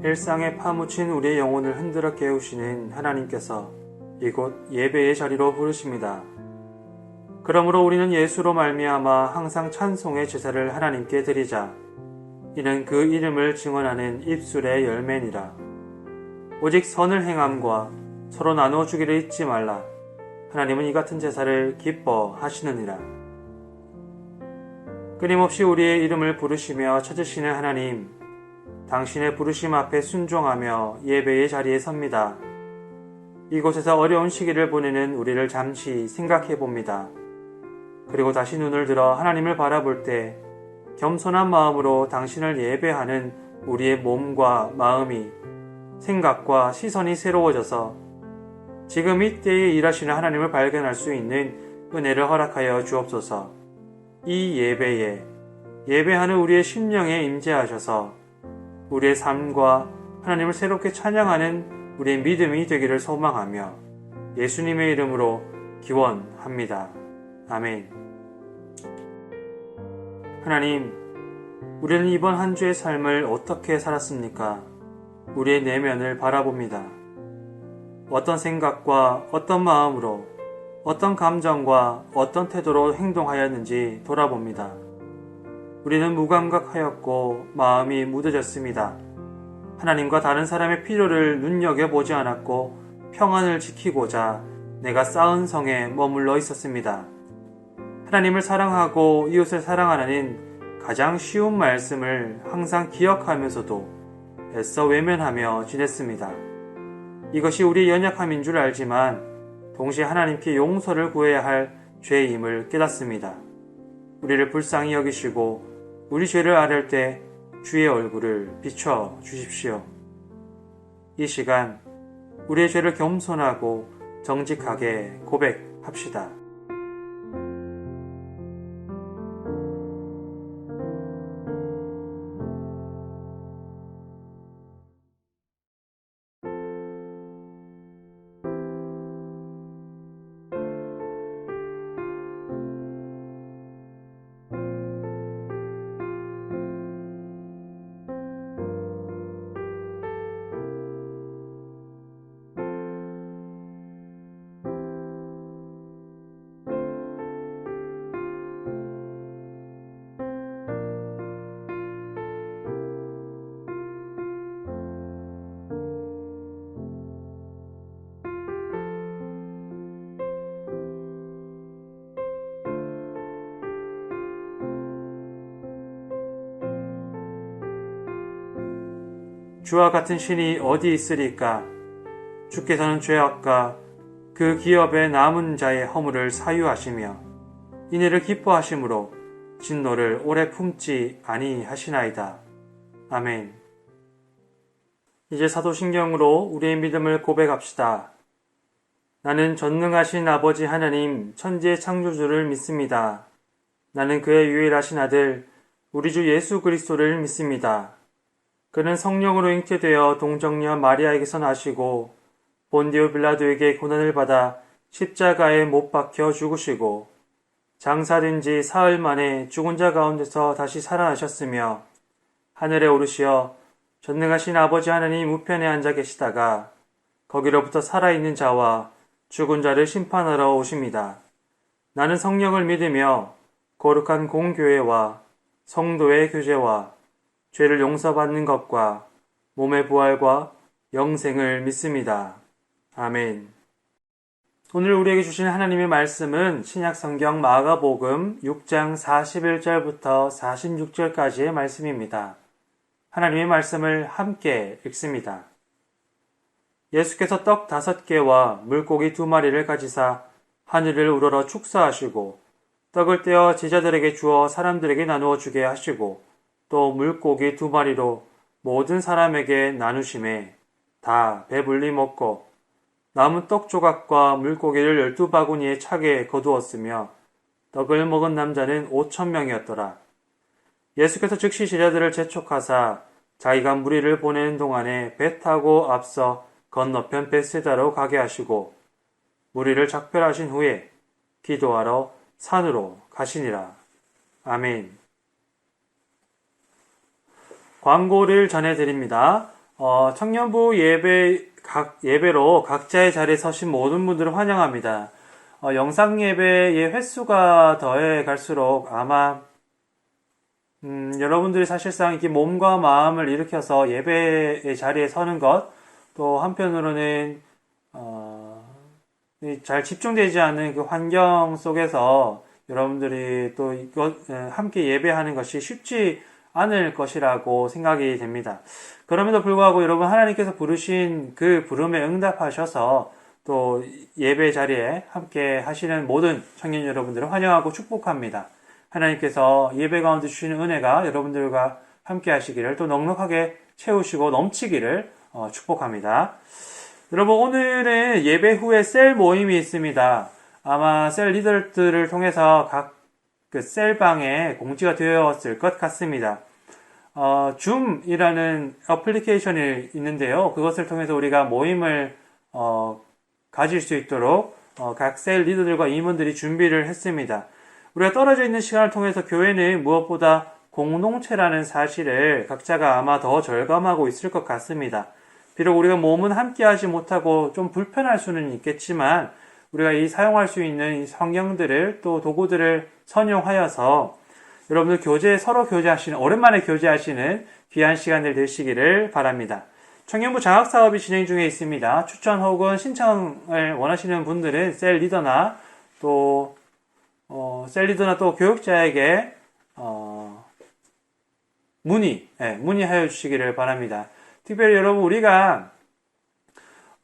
일상에 파묻힌 우리의 영혼을 흔들어 깨우시는 하나님께서 이곳 예배의 자리로 부르십니다. 그러므로 우리는 예수로 말미암아 항상 찬송의 제사를 하나님께 드리자. 이는 그 이름을 증언하는 입술의 열매니라. 오직 선을 행함과 서로 나눠주기를 잊지 말라. 하나님은 이 같은 제사를 기뻐하시느니라. 끊임없이 우리의 이름을 부르시며 찾으시는 하나님, 당신의 부르심 앞에 순종하며 예배의 자리에 섭니다. 이곳에서 어려운 시기를 보내는 우리를 잠시 생각해 봅니다. 그리고 다시 눈을 들어 하나님을 바라볼 때 겸손한 마음으로 당신을 예배하는 우리의 몸과 마음이, 생각과 시선이 새로워져서 지금 이때에 일하시는 하나님을 발견할 수 있는 은혜를 허락하여 주옵소서. 이 예배에 예배하는 우리의 심령에 임재하셔서 우리의 삶과 하나님을 새롭게 찬양하는 우리의 믿음이 되기를 소망하며 예수님의 이름으로 기원합니다. 아멘. 하나님, 우리는 이번 한 주의 삶을 어떻게 살았습니까? 우리의 내면을 바라봅니다. 어떤 생각과 어떤 마음으로, 어떤 감정과 어떤 태도로 행동하였는지 돌아봅니다. 우리는 무감각하였고 마음이 무뎌졌습니다. 하나님과 다른 사람의 필요를 눈여겨보지 않았고 평안을 지키고자 내가 쌓은 성에 머물러 있었습니다. 하나님을 사랑하고 이웃을 사랑하라는 가장 쉬운 말씀을 항상 기억하면서도 애써 외면하며 지냈습니다. 이것이 우리의 연약함인 줄 알지만 동시에 하나님께 용서를 구해야 할 죄임을 깨닫습니다. 우리를 불쌍히 여기시고 우리 죄를 아뢰 때 주의 얼굴을 비춰 주십시오. 이 시간 우리의 죄를 겸손하고 정직하게 고백합시다. 주와 같은 신이 어디 있으리까? 주께서는 죄악과 그 기업의 남은 자의 허물을 사유하시며 이내를 기뻐하심으로 진노를 오래 품지 아니하시나이다. 아멘. 이제 사도신경으로 우리의 믿음을 고백합시다. 나는 전능하신 아버지 하나님 천지의 창조주를 믿습니다. 나는 그의 유일하신 아들 우리 주 예수 그리스도를 믿습니다. 그는 성령으로 잉태되어 동정녀 마리아에게서 나시고 본디오 빌라도에게 고난을 받아 십자가에 못 박혀 죽으시고 장사된 지 사흘 만에 죽은 자 가운데서 다시 살아나셨으며 하늘에 오르시어 전능하신 아버지 하나님 우편에 앉아 계시다가 거기로부터 살아있는 자와 죽은 자를 심판하러 오십니다. 나는 성령을 믿으며 거룩한 공교회와 성도의 교제와 죄를 용서받는 것과 몸의 부활과 영생을 믿습니다. 아멘. 오늘 우리에게 주신 하나님의 말씀은 신약성경 마가복음 6장 41절부터 46절까지의 말씀입니다. 하나님의 말씀을 함께 읽습니다. 예수께서 떡 5개와 물고기 2마리를 가지사 하늘을 우러러 축사하시고 떡을 떼어 제자들에게 주어 사람들에게 나누어 주게 하시고 또 물고기 2마리로 모든 사람에게 나누심에 다 배불리 먹고 남은 떡 조각과 물고기를 12바구니에 차게 거두었으며 떡을 먹은 남자는 5,000명이었더라. 예수께서 즉시 제자들을 재촉하사 자기가 무리를 보내는 동안에 배 타고 앞서 건너편 벳세다로 가게 하시고 무리를 작별하신 후에 기도하러 산으로 가시니라. 아멘. 광고를 전해드립니다. 청년부 예배로 각자의 자리에 서신 모든 분들을 환영합니다. 영상 예배의 횟수가 더해 갈수록 아마 여러분들이 사실상 이렇게 몸과 마음을 일으켜서 예배의 자리에 서는 것, 또 한편으로는 잘 집중되지 않는 그 환경 속에서 여러분들이 또 함께 예배하는 것이 쉽지 않을 것이라고 생각이 됩니다. 그럼에도 불구하고 여러분 하나님께서 부르신 그 부름에 응답하셔서 또 예배 자리에 함께 하시는 모든 청년 여러분들을 환영하고 축복합니다. 하나님께서 예배 가운데 주시는 은혜가 여러분들과 함께 하시기를 또 넉넉하게 채우시고 넘치기를 축복합니다. 여러분 오늘은 예배 후에 셀 모임이 있습니다. 아마 셀 리더들을 통해서 각 그 셀방에 공지가 되었을 것 같습니다. 줌이라는 어플리케이션이 있는데요. 그것을 통해서 우리가 모임을 가질 수 있도록 각 셀 리더들과 임원들이 준비를 했습니다. 우리가 떨어져 있는 시간을 통해서 교회는 무엇보다 공동체라는 사실을 각자가 아마 더 절감하고 있을 것 같습니다. 비록 우리가 몸은 함께하지 못하고 좀 불편할 수는 있겠지만 우리가 이 사용할 수 있는 성경들을 또 도구들을 선용하여서 여러분들 서로 교제하시는, 오랜만에 교제하시는 귀한 시간들 되시기를 바랍니다. 청년부 장학사업이 진행 중에 있습니다. 추천 혹은 신청을 원하시는 분들은 셀 리더나 또 교육자에게 문의하여 주시기를 바랍니다. 특별히 여러분 우리가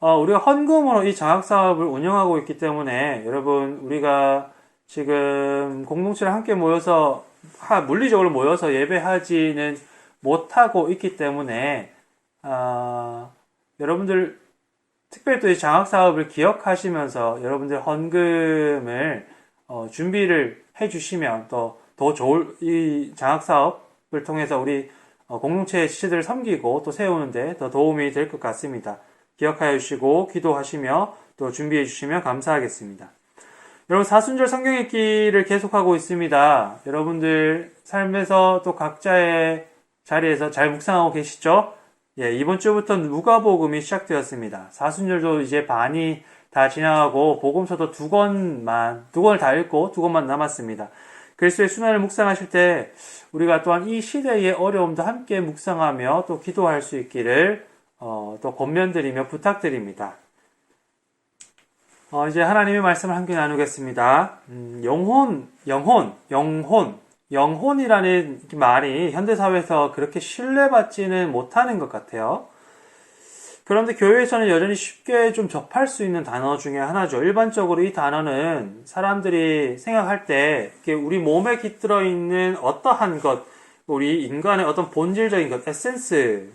헌금으로 이 장학사업을 운영하고 있기 때문에 여러분 우리가 지금 공동체를 함께 모여서 물리적으로 모여서 예배하지는 못하고 있기 때문에 여러분들 특별히 또 이 장학사업을 기억하시면서 여러분들 헌금을 준비를 해주시면 또 더 좋을 이 장학사업을 통해서 우리 공동체의 지체들을 섬기고 또 세우는데 더 도움이 될 것 같습니다. 기억하여 주시고 기도하시며 또 준비해 주시면 감사하겠습니다. 여러분 사순절 성경 읽기를 계속하고 있습니다. 여러분들 삶에서 또 각자의 자리에서 잘 묵상하고 계시죠? 이번 주부터 누가복음이 시작되었습니다. 사순절도 이제 반이 다 지나가고 복음서도 두 권을 다 읽고 두 권만 남았습니다. 그리스도의 순환을 묵상하실 때 우리가 또한 이 시대의 어려움도 함께 묵상하며 또 기도할 수 있기를 또 권면드리며 부탁드립니다. 이제 하나님의 말씀을 함께 나누겠습니다. 영혼이라는 말이 현대사회에서 그렇게 신뢰받지는 못하는 것 같아요. 그런데 교회에서는 여전히 쉽게 좀 접할 수 있는 단어 중에 하나죠. 일반적으로 이 단어는 사람들이 생각할 때 우리 몸에 깃들어 있는 어떠한 것, 우리 인간의 어떤 본질적인 것, 에센스라는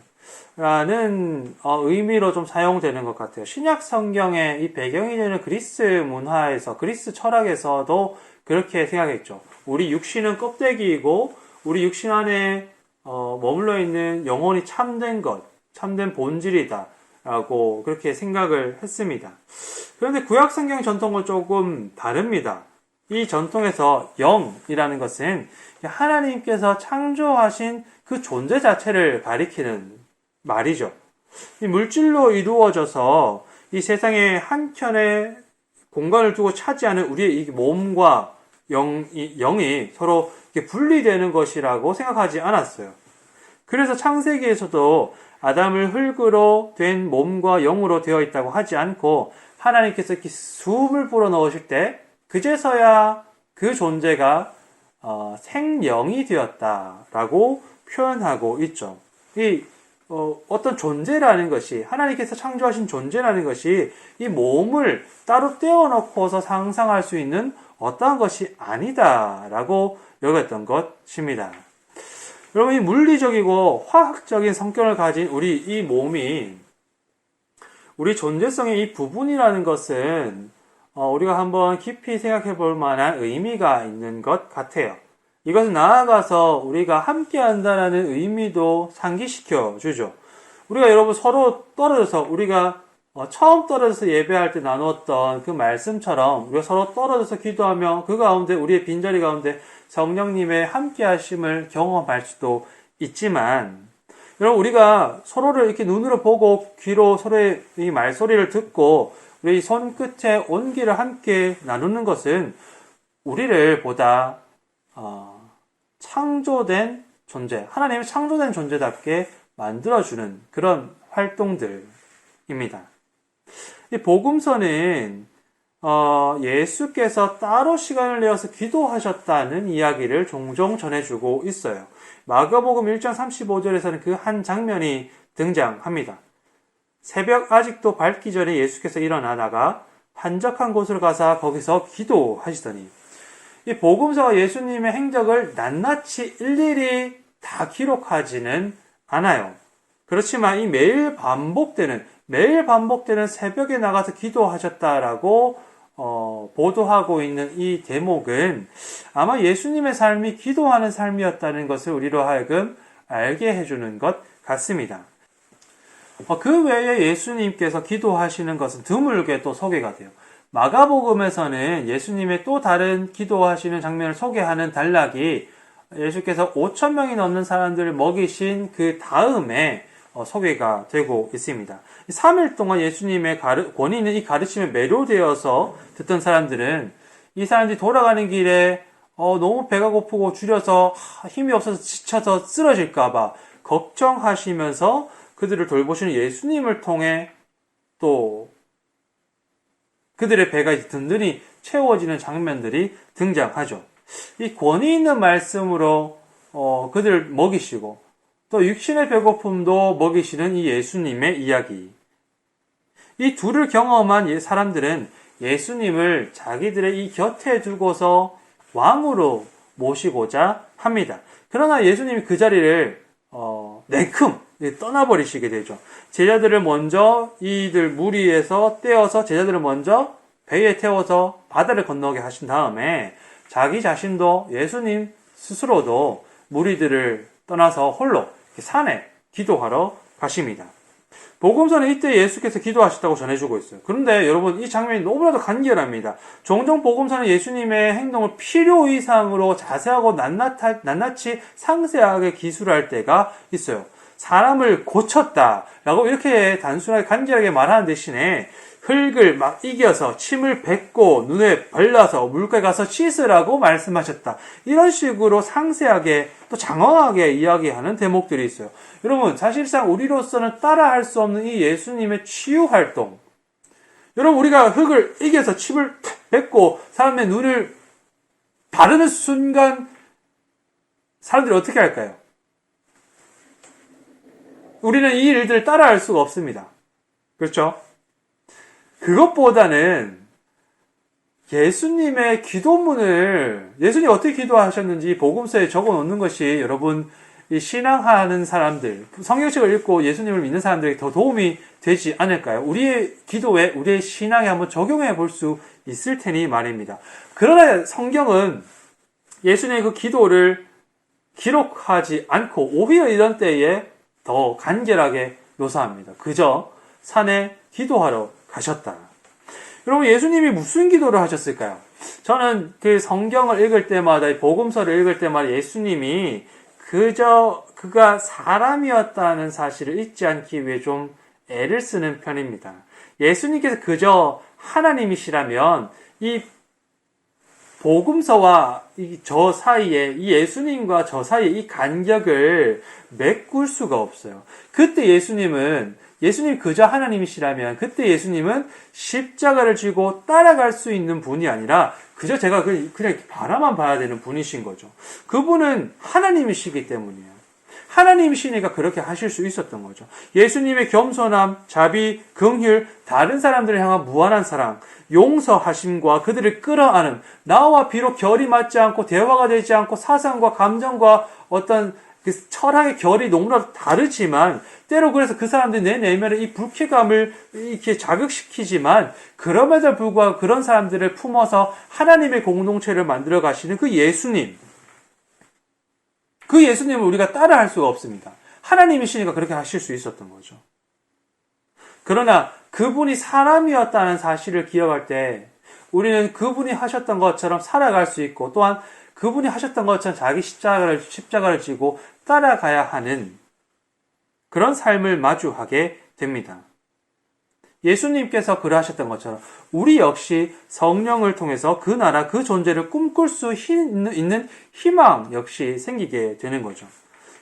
의미로 좀 사용되는 것 같아요. 신약 성경의 이 배경이 되는 그리스 문화에서, 그리스 철학에서도 그렇게 생각했죠. 우리 육신은 껍데기이고 우리 육신 안에 머물러 있는 영혼이 참된 것, 참된 본질이다 라고 그렇게 생각을 했습니다. 그런데 구약 성경 전통은 조금 다릅니다. 이 전통에서 영이라는 것은 하나님께서 창조하신 그 존재 자체를 가리키는 말이죠. 이 물질로 이루어져서 이 세상의 한켠에 공간을 두고 차지하는 우리의 이 몸과 영이 서로 분리되는 것이라고 생각하지 않았어요. 그래서 창세기에서도 아담을 흙으로 된 몸과 영으로 되어 있다고 하지 않고 하나님께서 이렇게 숨을 불어넣으실 때 그제서야 그 존재가 생명이 되었다라고 표현하고 있죠. 어떤 존재라는 것이, 하나님께서 창조하신 존재라는 것이 이 몸을 따로 떼어놓고서 상상할 수 있는 어떠한 것이 아니다라고 여겼던 것입니다. 여러분, 이 물리적이고 화학적인 성격을 가진 우리 이 몸이 우리 존재성의 이 부분이라는 것은 우리가 한번 깊이 생각해 볼 만한 의미가 있는 것 같아요. 이것은 나아가서 우리가 함께 한다는 의미도 상기시켜 주죠. 우리가 여러분 서로 떨어져서 우리가 처음 떨어져서 예배할 때 나누었던 그 말씀처럼 우리가 서로 떨어져서 기도하며 그 가운데 우리의 빈자리 가운데 성령님의 함께 하심을 경험할 수도 있지만 여러분, 우리가 서로를 이렇게 눈으로 보고 귀로 서로의 이 말소리를 듣고 우리 손끝에 온기를 함께 나누는 것은 우리를 보다 창조된 존재, 하나님의 창조된 존재답게 만들어주는 그런 활동들입니다. 이 복음서는 예수께서 따로 시간을 내어서 기도하셨다는 이야기를 종종 전해주고 있어요. 마가복음 1장 35절에서는 그 한 장면이 등장합니다. 새벽 아직도 밝기 전에 예수께서 일어나다가 한적한 곳으로 가서 거기서 기도하시더니, 이 복음서가 예수님의 행적을 낱낱이 일일이 다 기록하지는 않아요. 그렇지만 이 매일 반복되는 새벽에 나가서 기도하셨다라고 보도하고 있는 이 대목은 아마 예수님의 삶이 기도하는 삶이었다는 것을 우리로 하여금 알게 해주는 것 같습니다. 그 외에 예수님께서 기도하시는 것은 드물게 또 소개가 돼요. 마가복음에서는 예수님의 또 다른 기도하시는 장면을 소개하는 단락이 예수께서 5,000명이 넘는 사람들을 먹이신 그 다음에 소개가 되고 있습니다. 3일 동안 예수님의 권위 있는 이 가르침에 매료되어서 듣던 사람들은 이 사람들이 돌아가는 길에 너무 배가 고프고 줄여서 힘이 없어서 지쳐서 쓰러질까봐 걱정하시면서 그들을 돌보시는 예수님을 통해 또 그들의 배가 든든히 채워지는 장면들이 등장하죠. 이 권위 있는 말씀으로 그들을 먹이시고 또 육신의 배고픔도 먹이시는 이 예수님의 이야기. 이 둘을 경험한 사람들은 예수님을 자기들의 이 곁에 두고서 왕으로 모시고자 합니다. 그러나 예수님이 그 자리를 냉큼 떠나버리시게 되죠. 제자들을 먼저 이들 무리에서 떼어서 제자들을 먼저 배에 태워서 바다를 건너게 하신 다음에 자기 자신도 예수님 스스로도 무리들을 떠나서 홀로 산에 기도하러 가십니다. 복음서는 이때 예수께서 기도하셨다고 전해주고 있어요. 그런데 여러분, 이 장면이 너무나도 간결합니다. 종종 복음서는 예수님의 행동을 필요 이상으로 자세하고 낱낱이 상세하게 기술할 때가 있어요. 사람을 고쳤다라고 이렇게 단순하게 간결하게 말하는 대신에 흙을 막 이겨서 침을 뱉고 눈에 발라서 물가에 가서 씻으라고 말씀하셨다. 이런 식으로 상세하게 또 장황하게 이야기하는 대목들이 있어요. 여러분, 사실상 우리로서는 따라할 수 없는 이 예수님의 치유 활동. 여러분, 우리가 흙을 이겨서 침을 뱉고 사람의 눈을 바르는 순간 사람들이 어떻게 할까요? 우리는 이 일들을 따라할 수가 없습니다. 그렇죠? 그것보다는 예수님의 기도문을, 예수님이 어떻게 기도하셨는지 복음서에 적어 놓는 것이 여러분, 이 신앙하는 사람들, 성경책을 읽고 예수님을 믿는 사람들에게 더 도움이 되지 않을까요? 우리의 기도에, 우리의 신앙에 한번 적용해 볼 수 있을 테니 말입니다. 그러나 성경은 예수님의 그 기도를 기록하지 않고 오히려 이런 때에 더 간결하게 묘사합니다. 그저 산에 기도하러 가셨다. 여러분, 예수님이 무슨 기도를 하셨을까요? 저는 그 성경을 읽을 때마다, 복음서를 읽을 때마다 예수님이 그저 그가 사람이었다는 사실을 잊지 않기 위해 좀 애를 쓰는 편입니다. 예수님께서 그저 하나님이시라면 이 복음서와 저 사이에, 이 예수님과 저 사이에 이 간격을 메꿀 수가 없어요. 그때 예수님이 그저 하나님이시라면 그때 예수님은 십자가를 지고 따라갈 수 있는 분이 아니라 그저 제가 그냥 바라만 봐야 되는 분이신 거죠. 그분은 하나님이시기 때문이에요. 하나님이시니까 그렇게 하실 수 있었던 거죠. 예수님의 겸손함, 자비, 긍휼, 다른 사람들을 향한 무한한 사랑, 용서하심과 그들을 끌어안음, 나와 비록 결이 맞지 않고 대화가 되지 않고 사상과 감정과 어떤 그 철학의 결이 너무나 다르지만 때로 그래서 그 사람들이 내 내면에 이 불쾌감을 이렇게 자극시키지만 그럼에도 불구하고 그런 사람들을 품어서 하나님의 공동체를 만들어 가시는 그 예수님, 그 예수님을 우리가 따라할 수가 없습니다. 하나님이시니까 그렇게 하실 수 있었던 거죠. 그러나 그분이 사람이었다는 사실을 기억할 때 우리는 그분이 하셨던 것처럼 살아갈 수 있고 또한 그분이 하셨던 것처럼 자기 십자가를 지고 따라가야 하는 그런 삶을 마주하게 됩니다. 예수님께서 그러하셨던 것처럼 우리 역시 성령을 통해서 그 나라, 그 존재를 꿈꿀 수 있는 희망 역시 생기게 되는 거죠.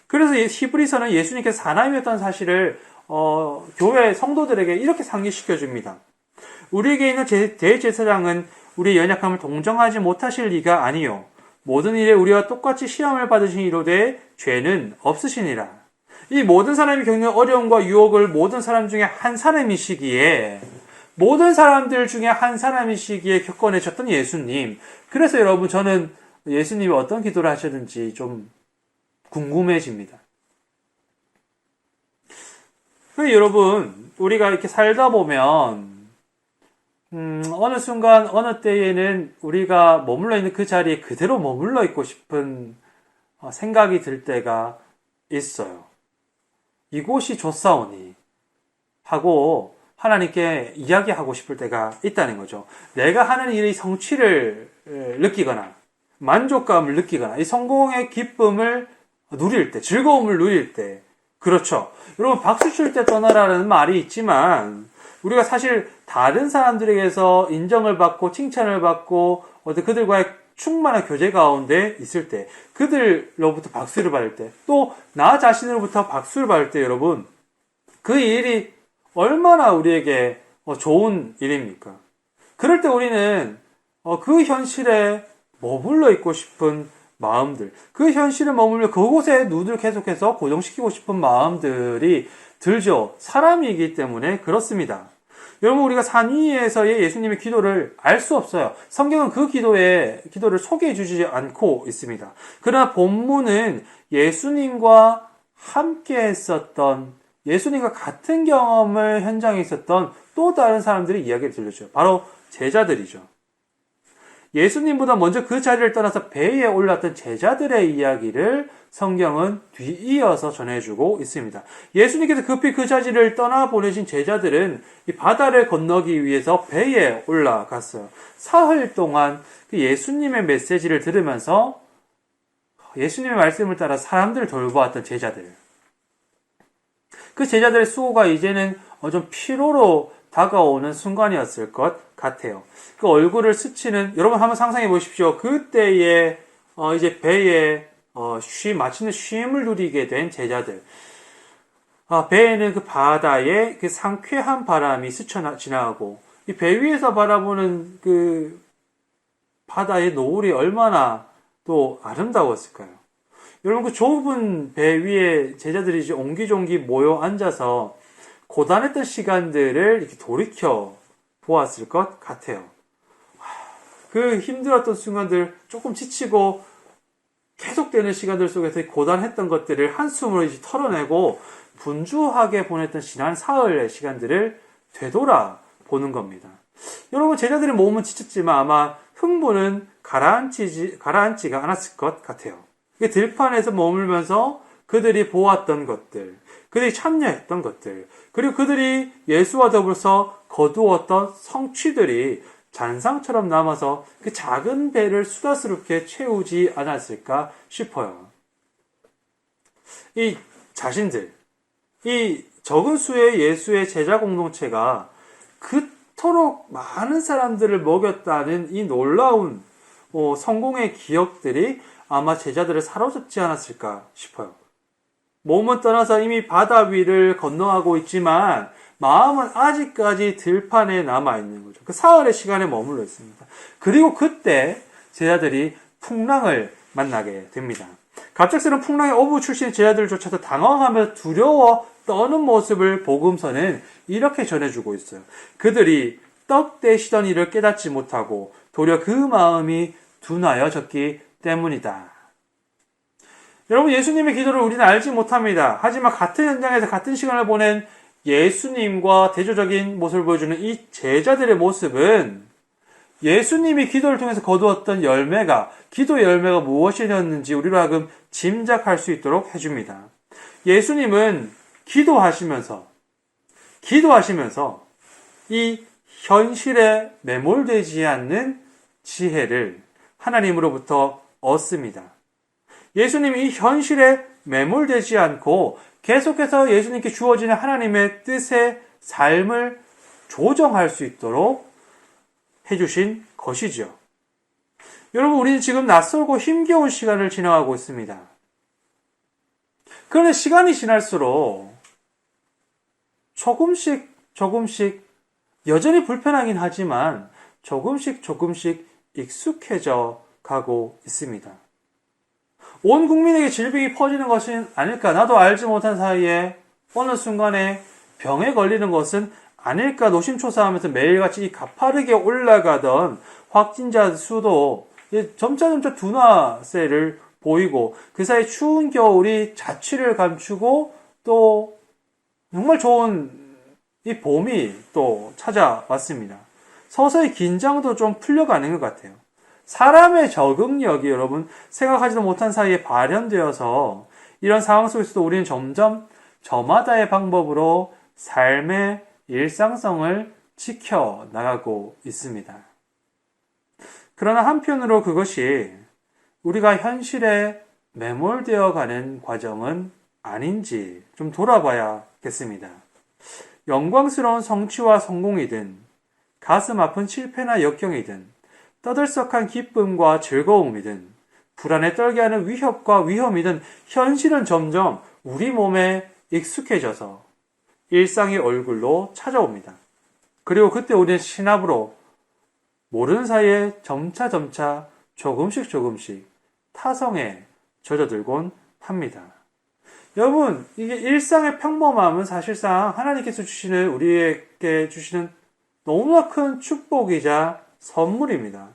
그래서 히브리서는 예수님께서 사람이었다는 사실을 교회 성도들에게 이렇게 상기시켜 줍니다. 우리에게 있는 대제사장은 우리의 연약함을 동정하지 못하실 리가 아니요 모든 일에 우리와 똑같이 시험을 받으신 이로되 죄는 없으시니라. 이 모든 사람이 겪는 어려움과 유혹을 모든 사람 중에 한 사람이시기에 모든 사람들 중에 한 사람이시기에 겪어내셨던 예수님. 그래서 여러분 저는 예수님이 어떤 기도를 하셨는지 좀 궁금해집니다. 여러분 우리가 이렇게 살다 보면 어느 순간 어느 때에는 우리가 머물러 있는 그 자리에 그대로 머물러 있고 싶은 생각이 들 때가 있어요. 이곳이 좋사오니 하고 하나님께 이야기하고 싶을 때가 있다는 거죠. 내가 하는 일의 성취를 느끼거나 만족감을 느끼거나 이 성공의 기쁨을 누릴 때, 즐거움을 누릴 때, 그렇죠. 여러분 박수 칠 때 떠나라는 말이 있지만 우리가 사실 다른 사람들에게서 인정을 받고 칭찬을 받고 그들과의 충만한 교제 가운데 있을 때, 그들로부터 박수를 받을 때, 또 나 자신으로부터 박수를 받을 때 여러분 그 일이 얼마나 우리에게 좋은 일입니까? 그럴 때 우리는 그 현실에 머물러 있고 싶은 마음들, 그 현실에 머물며 그곳에 눈을 계속해서 고정시키고 싶은 마음들이 들죠. 사람이기 때문에 그렇습니다. 여러분 우리가 산 위에서의 예수님의 기도를 알 수 없어요. 성경은 그 기도를 소개해 주지 않고 있습니다. 그러나 본문은 예수님과 함께 했었던, 예수님과 같은 경험을 현장에 있었던 또 다른 사람들의 이야기를 들려줘요. 바로 제자들이죠. 예수님보다 먼저 그 자리를 떠나서 배에 올랐던 제자들의 이야기를 성경은 뒤이어서 전해주고 있습니다. 예수님께서 급히 그 자리를 떠나보내신 제자들은 이 바다를 건너기 위해서 배에 올라갔어요. 사흘 동안 그 예수님의 메시지를 들으면서 예수님의 말씀을 따라 사람들을 돌보았던 제자들. 그 제자들의 수고가 이제는 좀 피로로 다가오는 순간이었을 것 같아요. 그 얼굴을 스치는, 여러분 한번 상상해 보십시오. 그때에 이제 배에 마치는 쉼을 누리게 된 제자들. 배에는 그 바다에 그 상쾌한 바람이 스쳐 지나가고 이 배 위에서 바라보는 그 바다의 노을이 얼마나 또 아름다웠을까요? 여러분 그 좁은 배 위에 제자들이 이제 옹기종기 모여 앉아서 고단했던 시간들을 이렇게 돌이켜 보았을 것 같아요. 그 힘들었던 순간들, 조금 지치고 계속되는 시간들 속에서 고단했던 것들을 한숨으로 이제 털어내고 분주하게 보냈던 지난 사흘의 시간들을 되돌아보는 겁니다. 여러분 제자들의 몸은 지쳤지만 아마 흥분은 가라앉지가 않았을 것 같아요. 들판에서 머물면서 그들이 보았던 것들, 그들이 참여했던 것들, 그리고 그들이 예수와 더불어서 거두었던 성취들이 잔상처럼 남아서 그 작은 배를 수다스럽게 채우지 않았을까 싶어요. 이 자신들, 이 적은 수의 예수의 제자 공동체가 그토록 많은 사람들을 먹였다는 이 놀라운 성공의 기억들이 아마 제자들을 사로잡지 않았을까 싶어요. 몸은 떠나서 이미 바다 위를 건너가고 있지만 마음은 아직까지 들판에 남아있는 거죠. 그 사흘의 시간에 머물러 있습니다. 그리고 그때 제자들이 풍랑을 만나게 됩니다. 갑작스러운 풍랑에 어부 출신 제자들조차도 당황하며 두려워 떠는 모습을 복음서는 이렇게 전해주고 있어요. 그들이 떡대시던 일을 깨닫지 못하고 도리어 그 마음이 둔하여졌기 때문이다. 여러분 예수님의 기도를 우리는 알지 못합니다. 하지만 같은 현장에서 같은 시간을 보낸 예수님과 대조적인 모습을 보여주는 이 제자들의 모습은 예수님이 기도를 통해서 거두었던 열매가, 기도의 열매가 무엇이었는지 우리로 하여금 짐작할 수 있도록 해줍니다. 예수님은 기도하시면서 이 현실에 매몰되지 않는 지혜를 하나님으로부터 얻습니다. 예수님이 이 현실에 매몰되지 않고 계속해서 예수님께 주어지는 하나님의 뜻의 삶을 조정할 수 있도록 해주신 것이지요. 여러분, 우리는 지금 낯설고 힘겨운 시간을 지나가고 있습니다. 그런데 시간이 지날수록 조금씩 여전히 불편하긴 하지만 조금씩 익숙해져 가고 있습니다. 온 국민에게 질병이 퍼지는 것은 아닐까? 나도 알지 못한 사이에 어느 순간에 병에 걸리는 것은 아닐까? 노심초사하면서 매일같이 가파르게 올라가던 확진자 수도 점차 둔화세를 보이고, 그 사이 추운 겨울이 자취를 감추고 또 정말 좋은 이 봄이 또 찾아왔습니다. 서서히 긴장도 좀 풀려가는 것 같아요. 사람의 적응력이 여러분 생각하지도 못한 사이에 발현되어서 이런 상황 속에서도 우리는 점점 저마다의 방법으로 삶의 일상성을 지켜나가고 있습니다. 그러나 한편으로 그것이 우리가 현실에 매몰되어 가는 과정은 아닌지 좀 돌아봐야겠습니다. 영광스러운 성취와 성공이든 가슴 아픈 실패나 역경이든 떠들썩한 기쁨과 즐거움이든 불안에 떨게 하는 위협과 위험이든 현실은 점점 우리 몸에 익숙해져서 일상의 얼굴로 찾아옵니다. 그리고 그때 우리는 신압으로 모르는 사이에 점차 조금씩 타성에 젖어들곤 합니다. 여러분, 이게 일상의 평범함은 사실상 하나님께서 주시는, 우리에게 주시는 너무나 큰 축복이자 선물입니다.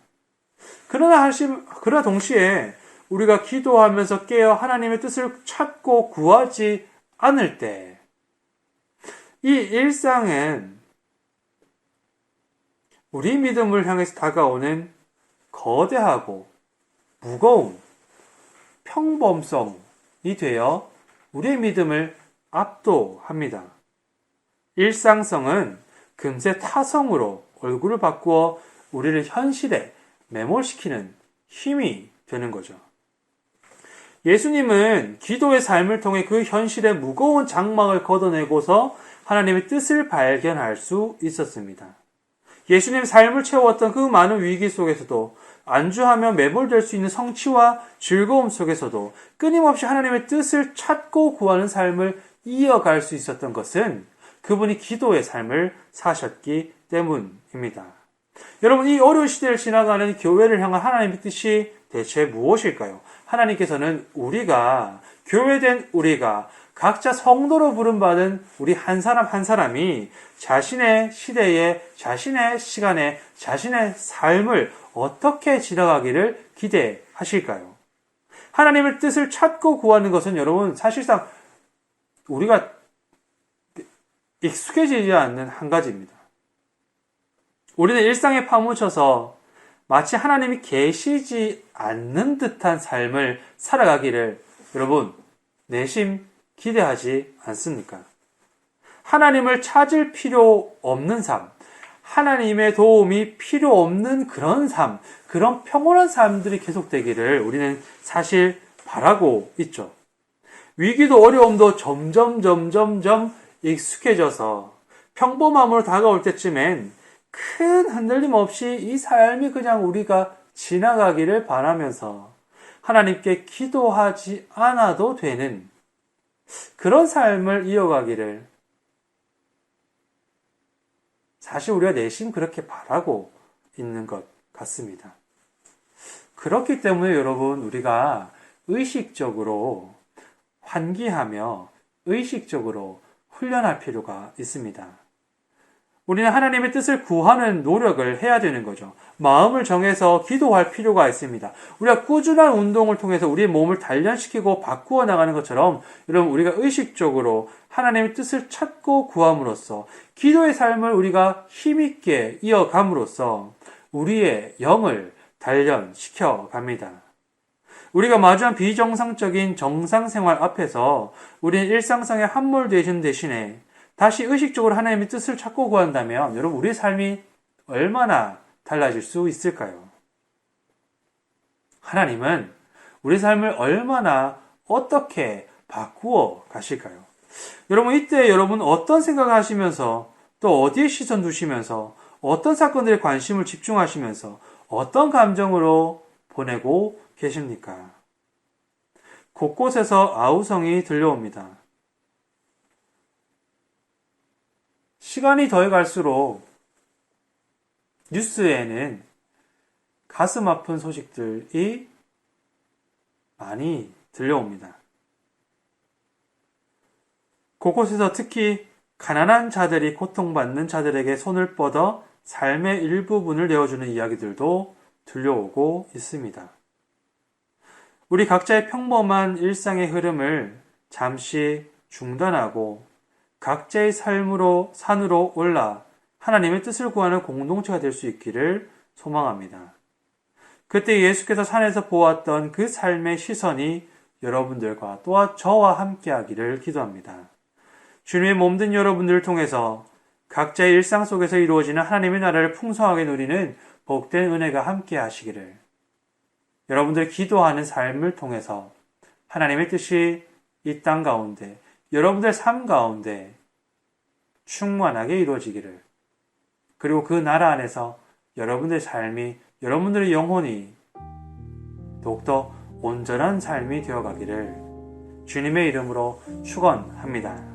그러나 동시에 우리가 기도하면서 깨어 하나님의 뜻을 찾고 구하지 않을 때, 이 일상은 우리 믿음을 향해서 다가오는 거대하고 무거운 평범성이 되어 우리의 믿음을 압도합니다. 일상성은 금세 타성으로 얼굴을 바꾸어 우리를 현실에 매몰시키는 힘이 되는 거죠. 예수님은 기도의 삶을 통해 그 현실의 무거운 장막을 걷어내고서 하나님의 뜻을 발견할 수 있었습니다. 예수님 삶을 채웠던 그 많은 위기 속에서도 안주하며 매몰될 수 있는 성취와 즐거움 속에서도 끊임없이 하나님의 뜻을 찾고 구하는 삶을 이어갈 수 있었던 것은 그분이 기도의 삶을 사셨기 때문입니다. 여러분, 이 어려운 시대를 지나가는 교회를 향한 하나님의 뜻이 대체 무엇일까요? 하나님께서는 교회된 우리가 각자 성도로 부름받은 우리 한 사람 한 사람이 자신의 시대에, 자신의 시간에, 자신의 삶을 어떻게 지나가기를 기대하실까요? 하나님의 뜻을 찾고 구하는 것은 여러분 사실상 우리가 익숙해지지 않는 한 가지입니다. 우리는 일상에 파묻혀서 마치 하나님이 계시지 않는 듯한 삶을 살아가기를 여러분 내심 기대하지 않습니까? 하나님을 찾을 필요 없는 삶, 하나님의 도움이 필요 없는 그런 삶, 그런 평온한 삶들이 계속되기를 우리는 사실 바라고 있죠. 위기도 어려움도 점점 익숙해져서 평범함으로 다가올 때쯤엔 큰 흔들림 없이 이 삶이 그냥 우리가 지나가기를 바라면서 하나님께 기도하지 않아도 되는 그런 삶을 이어가기를 사실 우리가 내심 그렇게 바라고 있는 것 같습니다. 그렇기 때문에 여러분 우리가 의식적으로 환기하며 의식적으로 훈련할 필요가 있습니다. 우리는 하나님의 뜻을 구하는 노력을 해야 되는 거죠. 마음을 정해서 기도할 필요가 있습니다. 우리가 꾸준한 운동을 통해서 우리의 몸을 단련시키고 바꾸어 나가는 것처럼 여러분 우리가 의식적으로 하나님의 뜻을 찾고 구함으로써 기도의 삶을 우리가 힘있게 이어감으로써 우리의 영을 단련시켜 갑니다. 우리가 마주한 비정상적인 정상생활 앞에서 우리는 일상성에 함몰되는 대신에 다시 의식적으로 하나님의 뜻을 찾고 구한다면 여러분 우리의 삶이 얼마나 달라질 수 있을까요? 하나님은 우리 삶을 얼마나 어떻게 바꾸어 가실까요? 여러분, 이때 여러분 어떤 생각을 하시면서 또 어디에 시선 두시면서 어떤 사건들에 관심을 집중하시면서 어떤 감정으로 보내고 계십니까? 곳곳에서 아우성이 들려옵니다. 시간이 더해갈수록 뉴스에는 가슴 아픈 소식들이 많이 들려옵니다. 곳곳에서 특히 가난한 자들이 고통받는 자들에게 손을 뻗어 삶의 일부분을 내어주는 이야기들도 들려오고 있습니다. 우리 각자의 평범한 일상의 흐름을 잠시 중단하고 각자의 산으로 올라 하나님의 뜻을 구하는 공동체가 될 수 있기를 소망합니다. 그때 예수께서 산에서 보았던 그 삶의 시선이 여러분들과 또한 저와 함께하기를 기도합니다. 주님의 몸된 여러분들을 통해서 각자의 일상 속에서 이루어지는 하나님의 나라를 풍성하게 누리는 복된 은혜가 함께 하시기를, 여러분들의 기도하는 삶을 통해서 하나님의 뜻이 이 땅 가운데, 여러분들의 삶 가운데 충만하게 이루어지기를, 그리고 그 나라 안에서 여러분들의 삶이, 여러분들의 영혼이 더욱더 온전한 삶이 되어가기를 주님의 이름으로 축원합니다.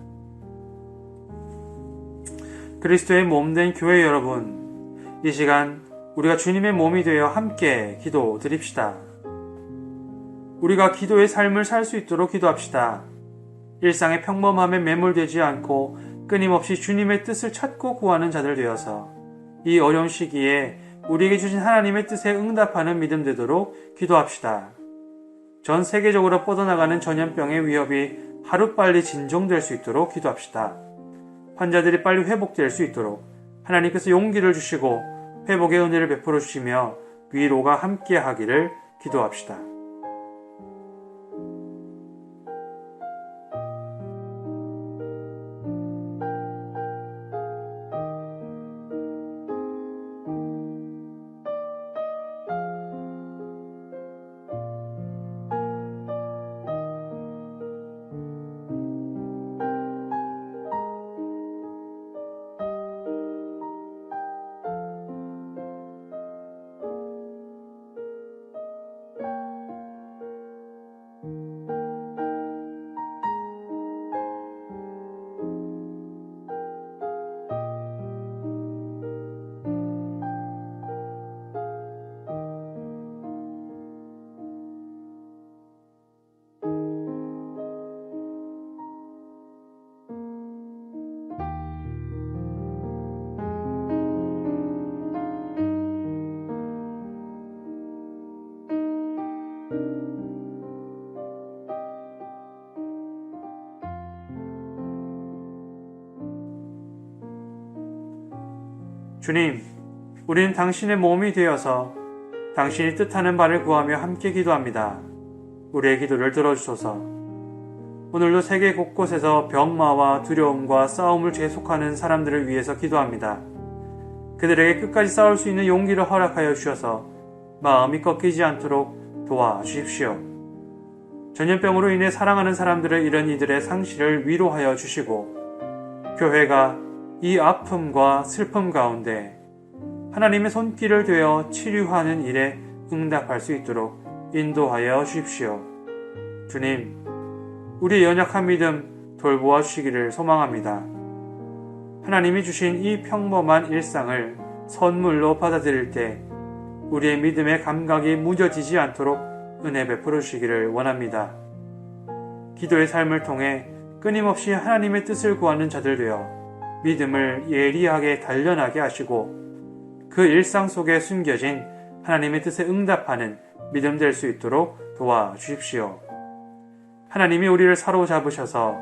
그리스도의 몸된 교회 여러분, 이 시간 우리가 주님의 몸이 되어 함께 기도 드립시다. 우리가 기도의 삶을 살 수 있도록 기도합시다. 일상의 평범함에 매몰되지 않고 끊임없이 주님의 뜻을 찾고 구하는 자들 되어서 이 어려운 시기에 우리에게 주신 하나님의 뜻에 응답하는 믿음 되도록 기도합시다. 전 세계적으로 뻗어나가는 전염병의 위협이 하루빨리 진정될 수 있도록 기도합시다. 환자들이 빨리 회복될 수 있도록 하나님께서 용기를 주시고 회복의 은혜를 베풀어 주시며 위로가 함께 하기를 기도합시다. 주님, 우리는 당신의 몸이 되어서 당신이 뜻하는 바를 구하며 함께 기도합니다. 우리의 기도를 들어주소서. 오늘도 세계 곳곳에서 병마와 두려움과 싸움을 계속하는 사람들을 위해서 기도합니다. 그들에게 끝까지 싸울 수 있는 용기를 허락하여 주셔서 마음이 꺾이지 않도록 도와주십시오. 전염병으로 인해 사랑하는 사람들을 잃은 이들의 상실을 위로하여 주시고, 교회가 이 아픔과 슬픔 가운데 하나님의 손길을 되어 치료하는 일에 응답할 수 있도록 인도하여 주십시오. 주님, 우리의 연약한 믿음 돌보아 주시기를 소망합니다. 하나님이 주신 이 평범한 일상을 선물로 받아들일 때 우리의 믿음의 감각이 무뎌지지 않도록 은혜 베풀어 주시기를 원합니다. 기도의 삶을 통해 끊임없이 하나님의 뜻을 구하는 자들 되어 믿음을 예리하게 단련하게 하시고 그 일상 속에 숨겨진 하나님의 뜻에 응답하는 믿음 될 수 있도록 도와주십시오. 하나님이 우리를 사로잡으셔서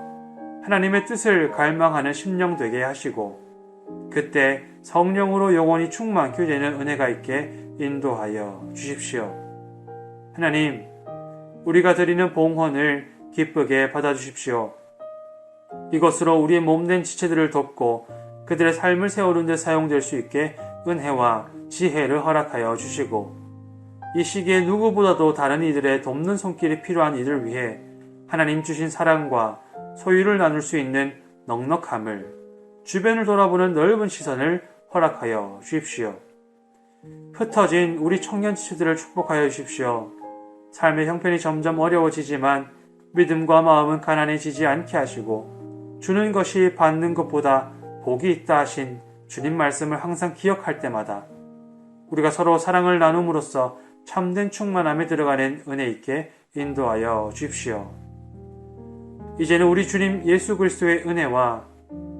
하나님의 뜻을 갈망하는 심령 되게 하시고 그때 성령으로 영원히 충만케 되는 은혜가 있게 인도하여 주십시오. 하나님, 우리가 드리는 봉헌을 기쁘게 받아주십시오. 이것으로 우리의 몸된 지체들을 돕고 그들의 삶을 세우는 데 사용될 수 있게 은혜와 지혜를 허락하여 주시고, 이 시기에 누구보다도 다른 이들의 돕는 손길이 필요한 이들 위해 하나님 주신 사랑과 소유를 나눌 수 있는 넉넉함을, 주변을 돌아보는 넓은 시선을 허락하여 주십시오. 흩어진 우리 청년 지체들을 축복하여 주십시오. 삶의 형편이 점점 어려워지지만 믿음과 마음은 가난해지지 않게 하시고, 주는 것이 받는 것보다 복이 있다 하신 주님 말씀을 항상 기억할 때마다 우리가 서로 사랑을 나눔으로써 참된 충만함에 들어가는 은혜 있게 인도하여 주십시오. 이제는 우리 주님 예수 그리스도의 은혜와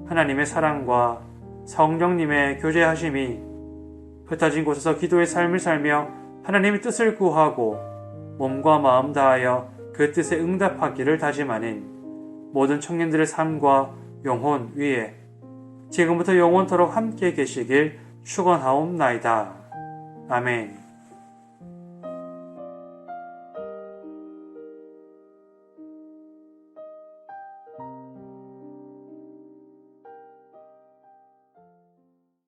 하나님의 사랑과 성령님의 교제하심이 흩어진 곳에서 기도의 삶을 살며 하나님의 뜻을 구하고 몸과 마음 다하여 그 뜻에 응답하기를 다짐하는 모든 청년들의 삶과 영혼 위에 지금부터 영원토록 함께 계시길 축원하옵나이다. 아멘.